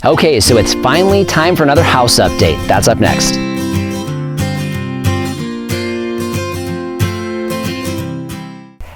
Okay, so it's finally time for another house update. That's up next.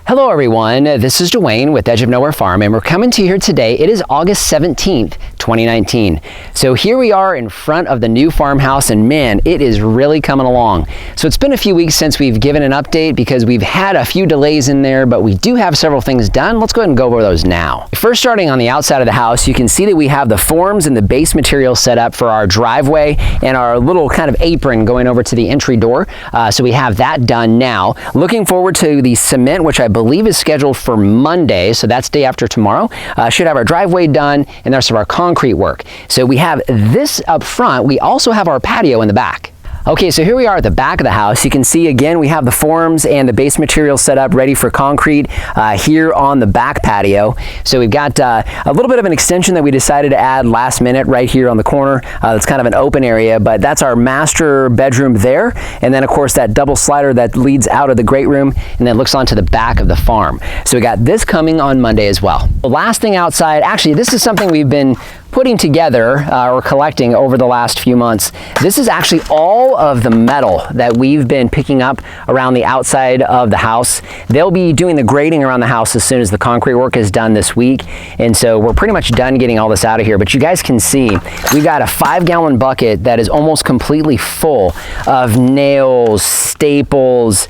Hello everyone, this is Dwayne with Edge of Nowhere Farm, and we're coming to you here today. It is August 17th, 2019. So here we are in front of the new farmhouse, and man, it is really coming along. So it's been a few weeks since we've given an update because we've had a few delays in there, but we do have several things done. Let's go ahead and go over those now. First, starting on the outside of the house, you can see that we have the forms and the base material set up for our driveway and our little kind of apron going over to the entry door. So we have that done now. Looking forward to the cement, which I believe is scheduled for Monday, so that's day after tomorrow. Should have our driveway done and there's some of our concrete work. So we have this up front. We also have our patio in the back. Okay, so here we are at the back of the house. You can see again we have the forms and the base material set up ready for concrete here on the back patio. So we've got a little bit of an extension that we decided to add last minute right here on the corner. It's kind of an open area, but that's our master bedroom there. And then of course that double slider that leads out of the great room and then looks onto the back of the farm. So we got this coming on Monday as well. The last thing outside, actually this is something we've been putting together or collecting over the last few months. This is actually all of the metal that we've been picking up around the outside of the house. They'll be doing the grading around the house as soon as the concrete work is done this week. And so we're pretty much done getting all this out of here. But you guys can see, we got a 5-gallon bucket that is almost completely full of nails, staples,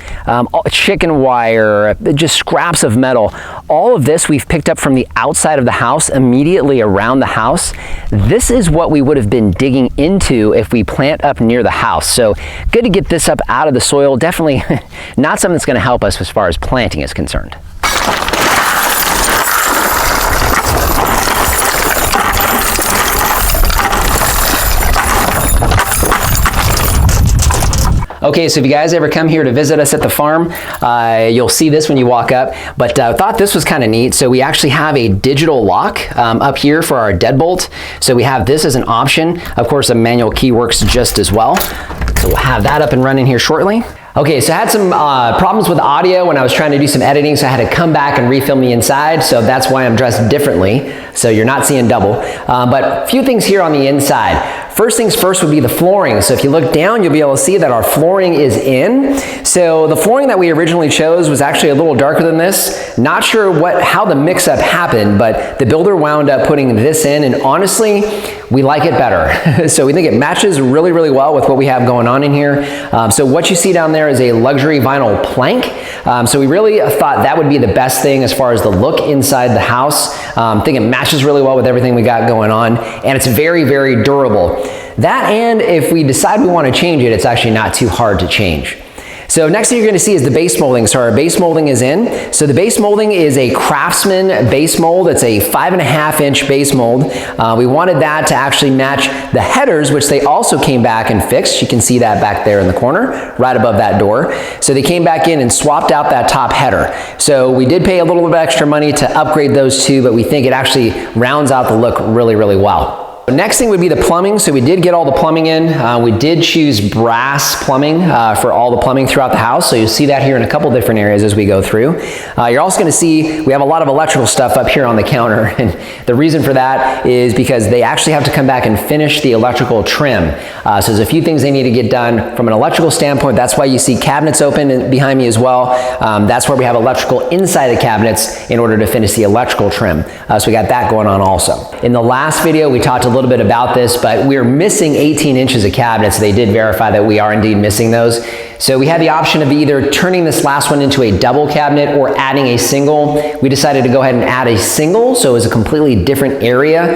chicken wire, just scraps of metal. All of this we've picked up from the outside of the house immediately around the house. This is what we would have been digging into if we plant up near the house. So good to get this up out of the soil. Definitely not something that's going to help us as far as planting is concerned. Okay, so if you guys ever come here to visit us at the farm, you'll see this when you walk up, but I thought this was kind of neat. So we actually have a digital lock up here for our deadbolt. So we have this as an option. Of course, a manual key works just as well. So we'll have that up and running here shortly. Okay, so I had some problems with audio when I was trying to do some editing, so I had to come back and refilm the inside, so that's why I'm dressed differently, so you're not seeing double. But a few things here on the inside. First things first would be the flooring. So if you look down, you'll be able to see that our flooring is in. So the flooring that we originally chose was actually a little darker than this. Not sure how the mix-up happened, but the builder wound up putting this in, and honestly, we like it better. So we think it matches really, really well with what we have going on in here. So what you see down there is a luxury vinyl plank. So we really thought that would be the best thing as far as the look inside the house. I think it matches really well with everything we got going on, and it's very, very durable. That, and if we decide we want to change it, it's actually not too hard to change. So next thing you're going to see is the base molding. So our base molding is in. So the base molding is a Craftsman base mold. It's a 5.5-inch base mold. We wanted that to actually match the headers, which they also came back and fixed. You can see that back there in the corner, right above that door. So they came back in and swapped out that top header. So we did pay a little bit of extra money to upgrade those two, but we think it actually rounds out the look really, really well. Next thing would be the plumbing. So we did get all the plumbing in. We did choose brass plumbing for all the plumbing throughout the house. So you'll see that here in a couple different areas as we go through. You're also going to see we have a lot of electrical stuff up here on the counter. And the reason for that is because they actually have to come back and finish the electrical trim. So there's a few things they need to get done from an electrical standpoint. That's why you see cabinets open behind me as well. That's where we have electrical inside the cabinets in order to finish the electrical trim. So we got that going on also. In the last video, we talked a little bit about this, but we're missing 18 inches of cabinets. They did verify that we are indeed missing those. So we had the option of either turning this last one into a double cabinet or adding a single. We decided to go ahead and add a single, so it was a completely different area.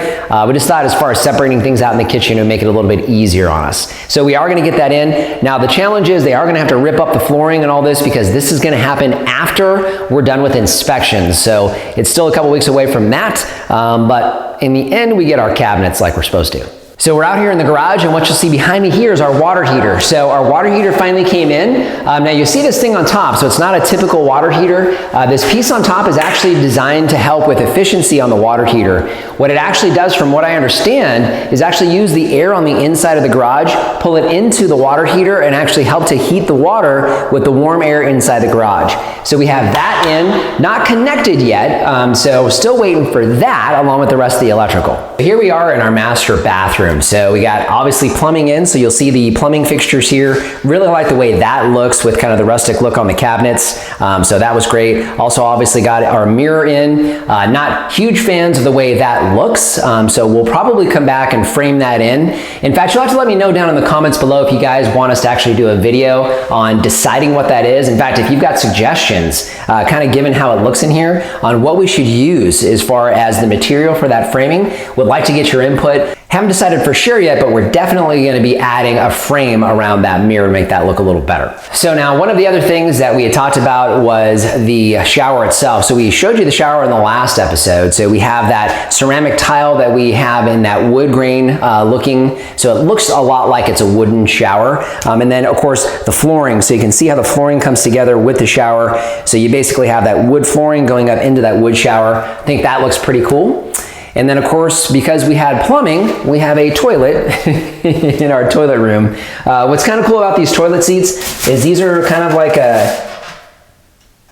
We just thought as far as separating things out in the kitchen, it would make it a little bit easier on us. So we are going to get that in. Now the challenge is they are going to have to rip up the flooring and all this because this is going to happen after we're done with inspections. So it's still a couple weeks away from that, but in the end we get our cabinets like we're supposed to. So we're out here in the garage, and what you'll see behind me here is our water heater. So our water heater finally came in. Now you see this thing on top, so it's not a typical water heater. This piece on top is actually designed to help with efficiency on the water heater. What it actually does, from what I understand, is actually use the air on the inside of the garage, pull it into the water heater, and actually help to heat the water with the warm air inside the garage. So we have that in, not connected yet, so still waiting for that along with the rest of the electrical. Here we are in our master bathroom. So we got obviously plumbing in, so you'll see the plumbing fixtures here. Really like the way that looks with kind of the rustic look on the cabinets. So that was great. Also obviously got our mirror in. Not huge fans of the way that looks, so we'll probably come back and frame that in. In fact, you'll have to let me know down in the comments below if you guys want us to actually do a video on deciding what that is. In fact, if you've got suggestions, kind of given how it looks in here, on what we should use as far as the material for that framing, would like to get your input. Haven't decided for sure yet, but we're definitely going to be adding a frame around that mirror to make that look a little better. So now, one of the other things that we had talked about was the shower itself. So we showed you the shower in the last episode. So we have that ceramic tile that we have in that wood grain looking. So it looks a lot like it's a wooden shower. And then of course the flooring. So you can see how the flooring comes together with the shower. So you basically have that wood flooring going up into that wood shower. I think that looks pretty cool. And then of course, because we had plumbing, we have a toilet in our toilet room. What's kind of cool about these toilet seats is these are kind of like a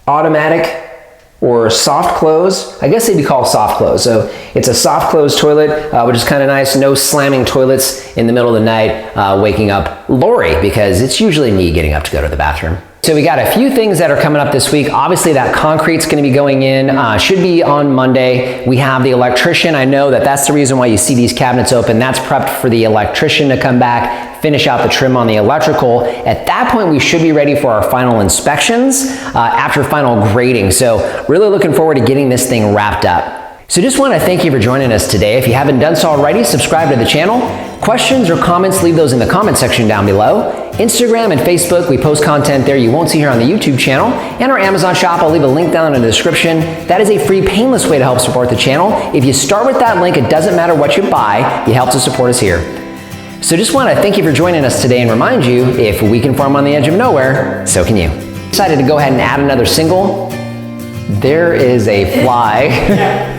automatic or soft close. I guess they'd be called soft close. So it's a soft close toilet, which is kind of nice. No slamming toilets in the middle of the night, waking up Lori, because it's usually me getting up to go to the bathroom. So we got a few things that are coming up this week. Obviously that concrete's going to be going in, should be on Monday. We have the electrician. I know that that's the reason why you see these cabinets open. That's prepped for the electrician to come back, finish out the trim on the electrical. At that point, we should be ready for our final inspections after final grading. So really looking forward to getting this thing wrapped up. So just want to thank you for joining us today. If you haven't done so already, subscribe to the channel. Questions or comments, leave those in the comment section down below. Instagram and Facebook, we post content there you won't see here on the YouTube channel. And our Amazon shop, I'll leave a link down in the description. That is a free, painless way to help support the channel. If you start with that link, it doesn't matter what you buy, you help to support us here. So just want to thank you for joining us today and remind you, if we can farm on the edge of nowhere, so can you. Decided to go ahead and add another single. There is a fly.